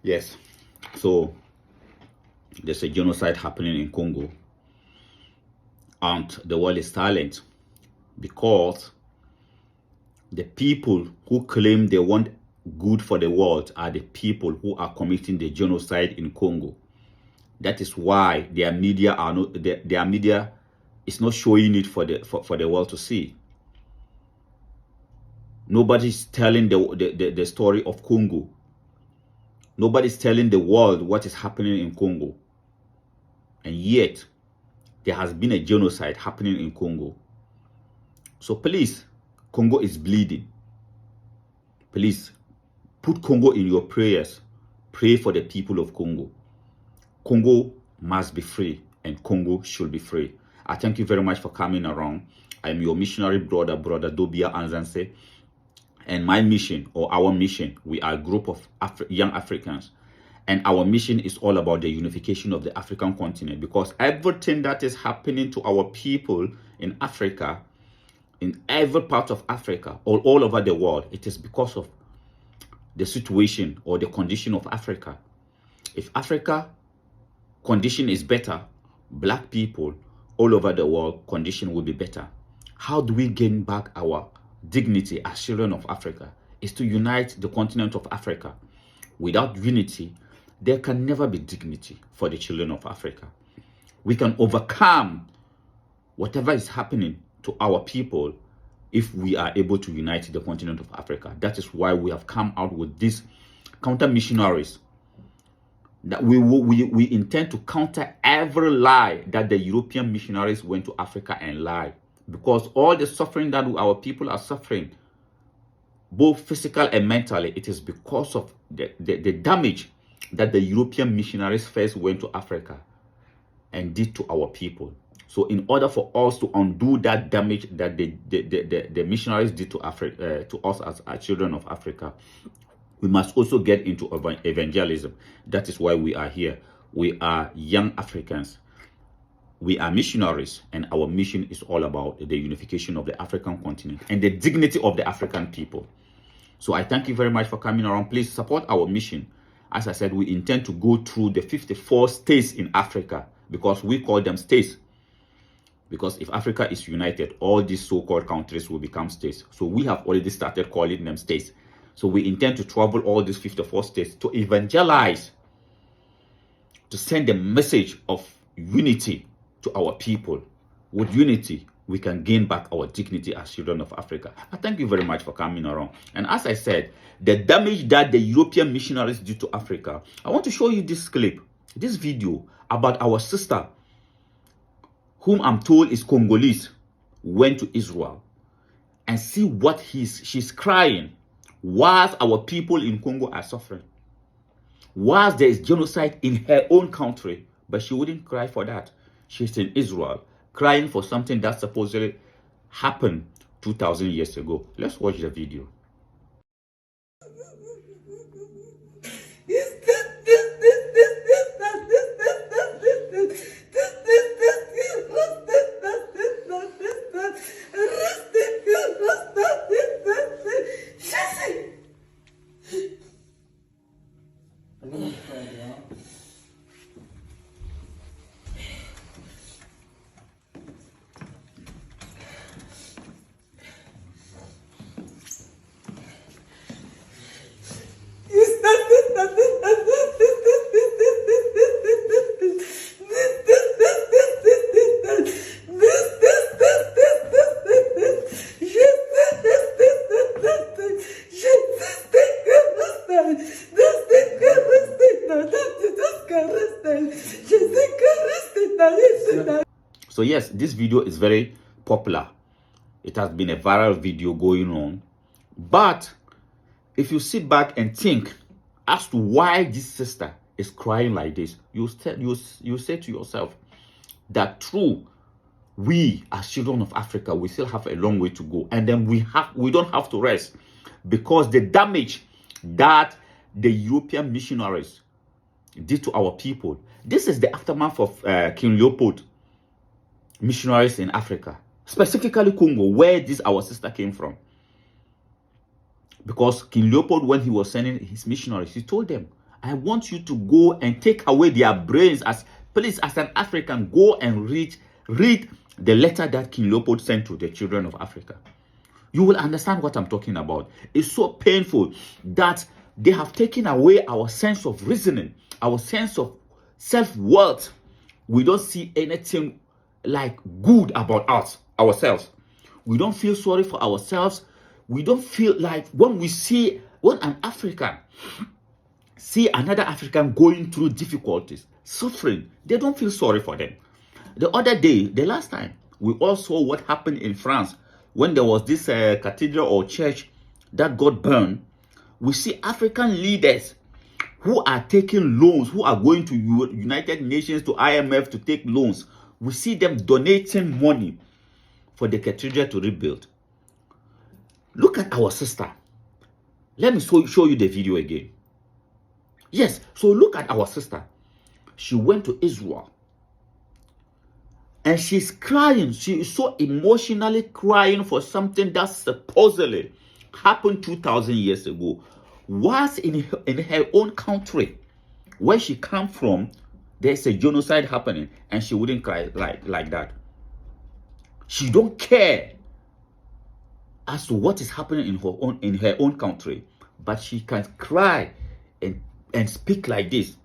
Yes, so there's a genocide happening in Congo, and the world is silent because the people who claim they want good for the world are the people who are committing the genocide in Congo. That is why their media are not their media is not showing it for the world to see. Nobody's telling the story of Congo. Nobody's telling the world what is happening in Congo. And yet, there has been a genocide happening in Congo. So please, Congo is bleeding. Please, put Congo in your prayers. Pray for the people of Congo. Congo must be free, and Congo should be free. I thank you very much for coming around. I am your missionary brother, Brother Dobia Anzanse. And my mission, or our mission, we are a group of young Africans. And our mission is all about the unification of the African continent, because everything that is happening to our people in Africa, in every part of Africa, all over the world, it is because of the situation or the condition of Africa. If Africa condition is better, black people all over the world condition will be better. How do we gain back our dignity as children of Africa? Is to unite the continent of Africa. Without unity, there can never be dignity for the children of Africa. We can overcome whatever is happening to our people if we are able to unite the continent of Africa. That is why we have come out with these counter missionaries. That we intend to counter every lie that the European missionaries went to Africa and lied. Because all the suffering that our people are suffering, both physical and mentally, it is because of the damage that the European missionaries first went to Africa and did to our people. So in order for us to undo that damage that the missionaries did to Africa, to us as our children of Africa, we must also get into evangelism. That is why we are here. We are young Africans. We are missionaries, and our mission is all about the unification of the African continent and the dignity of the African people. So I thank you very much for coming around. Please support our mission. As I said, we intend to go through the 54 states in Africa, because we call them states. Because if Africa is united, all these so-called countries will become states. So we have already started calling them states. So we intend to travel all these 54 states to evangelize, to send a message of unity to our people. With unity, we can gain back our dignity as children of Africa. I thank you very much for coming around. And as I said, the damage that the European missionaries did to Africa, I want to show you this clip, this video about our sister, whom I'm told is Congolese, went to Israel, and see what she's crying whilst our people in Congo are suffering. Whilst there is genocide in her own country, but she wouldn't cry for that. She's in Israel, crying for something that supposedly happened 2,000 years ago. Let's watch the video. So yes, this video is very popular. It has been a viral video going on. But if you sit back and think as to why this sister is crying like this, you say to yourself that true, we as children of Africa, we still have a long way to go. And then we don't have to rest, because the damage that the European missionaries did to our people, this is the aftermath of King Leopold missionaries in Africa, specifically Congo, where this our sister came from. Because King Leopold, when he was sending his missionaries, he told them, I want you to go and take away their brains. Please, as an African, go and read the letter that King Leopold sent to the children of Africa. You will understand what I'm talking about. It's so painful that they have taken away our sense of reasoning, our sense of self-worth. We don't see anything like good about ourselves. We don't feel sorry for ourselves. We don't feel like when an African see another African going through difficulties, suffering, they don't feel sorry for them. The other day, the last time, we all saw what happened in France when there was this cathedral or church that got burned. We see African leaders who are taking loans, who are going to United Nations, to IMF to take loans. We see them donating money for the cathedral to rebuild. Look at our sister. Let me show you the video again. Yes, so look at our sister. She went to Israel. And she's crying. She is so emotionally crying for something that supposedly happened 2,000 years ago. Was in her own country, where she come from, there's a genocide happening, and she wouldn't cry like that. She don't care as to what is happening in her own country, but she can cry and speak like this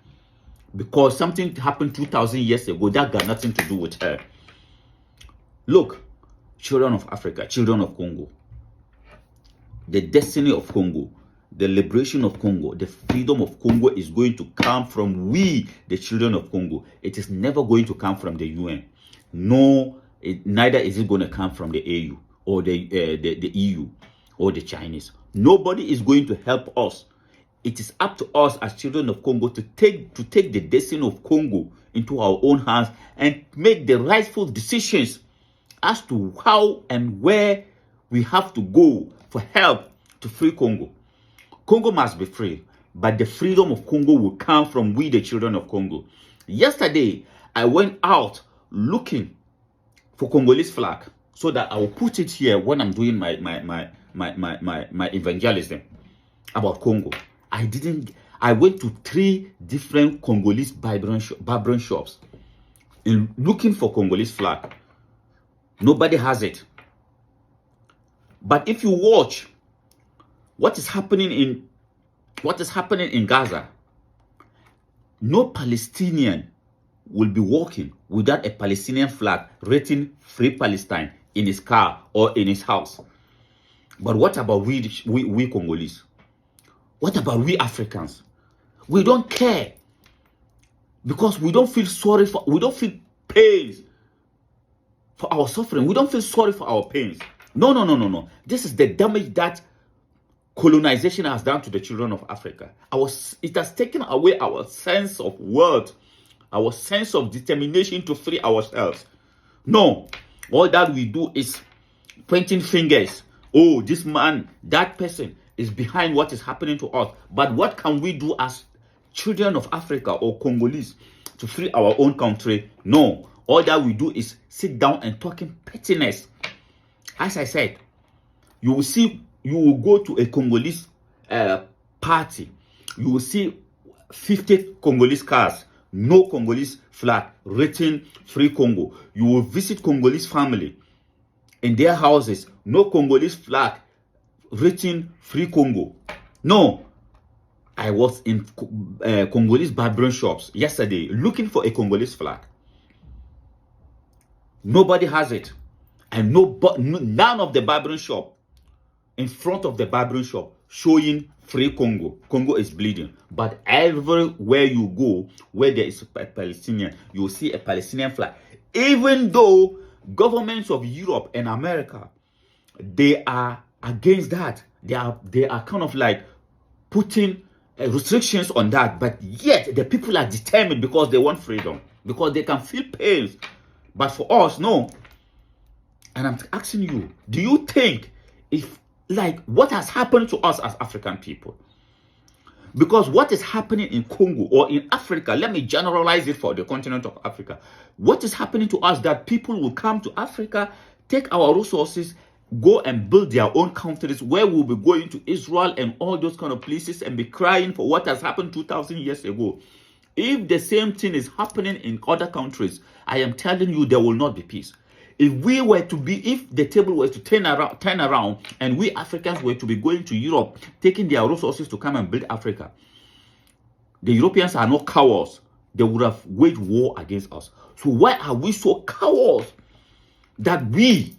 because something happened 2,000 years ago that got nothing to do with her. Look, children of Africa, children of Congo, the destiny of Congo, the liberation of Congo, the freedom of Congo is going to come from we, the children of Congo. It is never going to come from the UN. No, neither is it going to come from the AU or the EU or the Chinese. Nobody is going to help us. It is up to us as children of Congo to take the destiny of Congo into our own hands and make the rightful decisions as to how and where we have to go for help to free Congo. Congo must be free, but the freedom of Congo will come from we, the children of Congo. Yesterday, I went out looking for Congolese flag so that I will put it here when I'm doing my evangelism about Congo. I went to 3 different Congolese vibrant shops in looking for Congolese flag. Nobody has it. But if you watch what is happening in Gaza, no Palestinian will be walking without a Palestinian flag written Free Palestine in his car or in his house. But what about we Congolese? What about we Africans? We don't care because we don't feel pains for our suffering. We don't feel sorry for our pains. No. This is the damage that colonization has done to the children of Africa. It has taken away our sense of worth, our sense of determination to free ourselves. No, all that we do is pointing fingers. Oh, this man, that person is behind what is happening to us. But what can we do as children of Africa or Congolese to free our own country? No, all that we do is sit down and talking pettiness. As I said, you will go to a Congolese party. You will see 50 Congolese cars, no Congolese flag, written Free Congo. You will visit Congolese family in their houses, no Congolese flag, written Free Congo. No, I was in Congolese vibrant shops yesterday looking for a Congolese flag. Nobody has it. And none of the vibrant shop in front of the vibrant shop showing Free Congo. Congo is bleeding. But everywhere you go, where there is a Palestinian, you will see a Palestinian flag. Even though governments of Europe and America, they are against that. They are kind of like putting restrictions on that. But yet the people are determined because they want freedom, because they can feel pains. But for us, no. And I'm asking you, do you think what has happened to us as African people? Because what is happening in Congo or in Africa, let me generalize it for the continent of Africa. What is happening to us that people will come to Africa, take our resources go and build their own countries, where we'll be going to Israel and all those kind of places and be crying for what has happened 2,000 years ago. If the same thing is happening in other countries, I am telling you, there will not be peace. If the table was to turn around and we Africans were to be going to Europe, taking their resources to come and build Africa, the Europeans are not cowards. They would have waged war against us. So why are we so cowards that we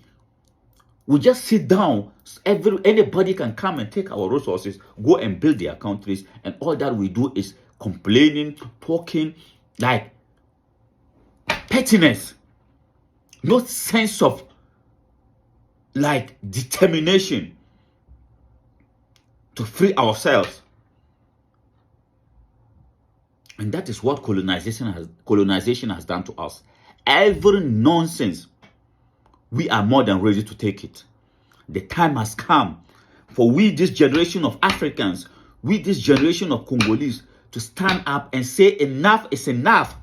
just sit down? Anybody can come and take our resources, go and build their countries, and all that we do is complaining, talking, like pettiness. No sense of like determination to free ourselves. And that is what colonization has done to us. Every nonsense, we are more than ready to take it. The time has come for we, this generation of Africans, we, this generation of Congolese, to stand up and say enough is enough.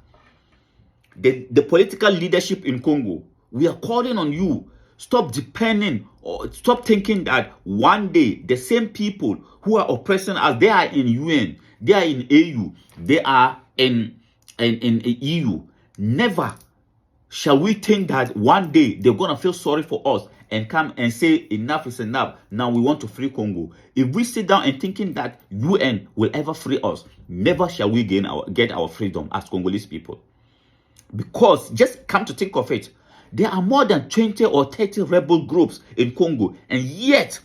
The political leadership in Congo, we are calling on you. Stop depending or stop thinking that one day the same people who are oppressing us, they are in UN, they are in AU, they are in EU. Never shall we think that one day they're going to feel sorry for us and come and say enough is enough. Now we want to free Congo. If we sit down and thinking that UN will ever free us, never shall we get our freedom as Congolese people. Because just come to think of it, there are more than 20 or 30 rebel groups in Congo, and yet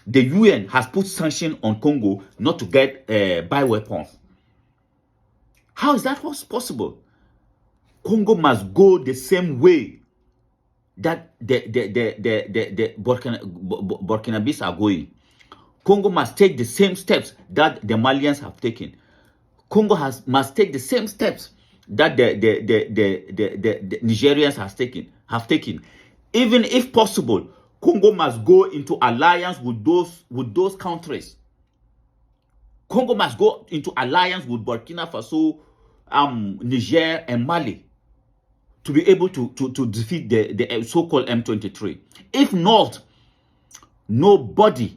the UN has put sanction on Congo not to get buy weapons. How is that possible? Congo must go the same way that the Burkinabés are going. Congo must take the same steps that the Malians have taken. Congo must take the same steps that the Nigerians have taken. Even if possible, Congo must go into alliance with those countries. Congo must go into alliance with Burkina Faso, Niger, and Mali to be able to defeat the so-called M23. If not, nobody,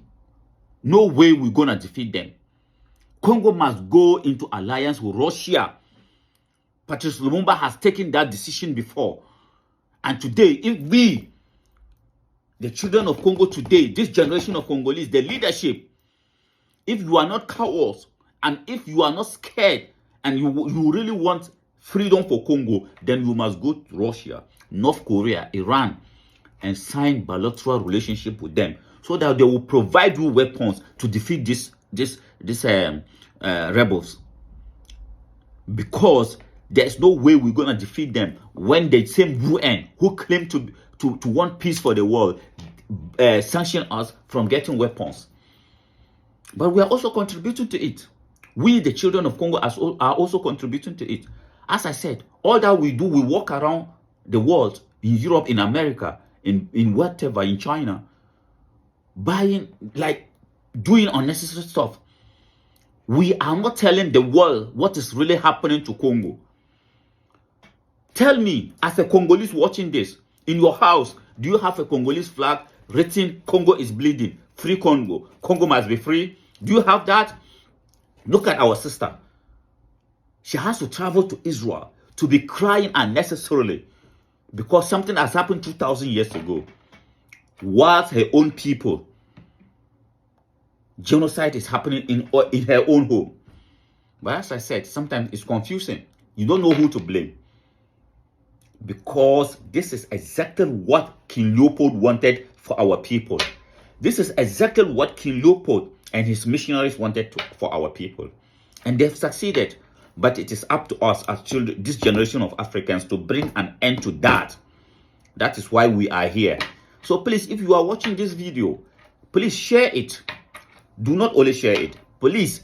no way we're gonna defeat them. Congo must go into alliance with Russia. Patrice Lumumba has taken that decision before. And today, if we, the children of Congo today, this generation of Congolese, the leadership, if you are not cowards, and if you are not scared, and you really want freedom for Congo, then you must go to Russia, North Korea, Iran, and sign bilateral relationship with them, so that they will provide you weapons to defeat these rebels. Because there's no way we're gonna defeat them when the same UN who claim to want peace for the world sanction us from getting weapons. But we are also contributing to it. We, the children of Congo, are also contributing to it. As I said, all that we do, we walk around the world, in Europe, in America, in whatever, in China, buying, like, doing unnecessary stuff. We are not telling the world what is really happening to Congo. Tell me, as a Congolese watching this, in your house, do you have a Congolese flag written, Congo is bleeding, free Congo, Congo must be free? Do you have that? Look at our sister. She has to travel to Israel to be crying unnecessarily because something has happened 2,000 years ago. Whilst her own people, genocide is happening in her own home. But as I said, sometimes it's confusing. You don't know who to blame. Because this is exactly what King Leopold wanted for our people. This is exactly what King Leopold and his missionaries wanted for our people. And they've succeeded. But it is up to us as children, this generation of Africans, to bring an end to that. That is why we are here. So please, if you are watching this video, please share it. Do not only share it. Please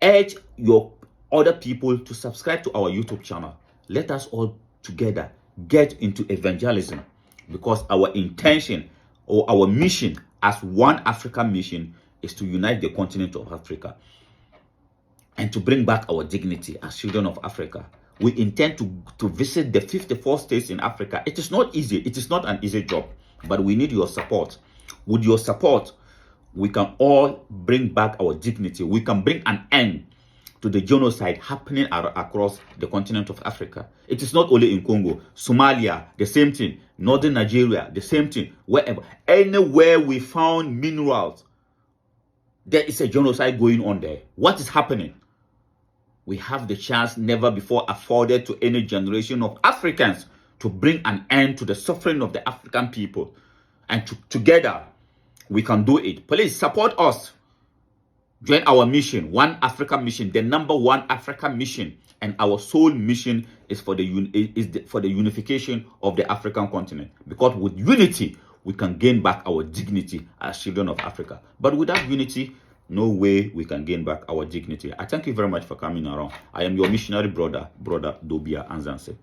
urge your other people to subscribe to our YouTube channel. Let us all together get into evangelism, because our intention or our mission as one African mission is to unite the continent of Africa and to bring back our dignity as children of Africa. We intend to visit the 54 states in Africa. It is not easy. It is not an easy job, but we need your support. With your support, we can all bring back our dignity. We can bring an end to the genocide happening across the continent of Africa. It is not only in Congo, Somalia, the same thing, northern Nigeria, the same thing, wherever. Anywhere we found minerals, there is a genocide going on there. What is happening? We have the chance never before afforded to any generation of Africans to bring an end to the suffering of the African people. And together, we can do it. Please support us. Join our mission, One Africa Mission, the #1 African mission. And our sole mission is for the unification of the African continent. Because with unity, we can gain back our dignity as children of Africa. But without unity, no way we can gain back our dignity. I thank you very much for coming around. I am your missionary brother, Brother Dobia Anzanse.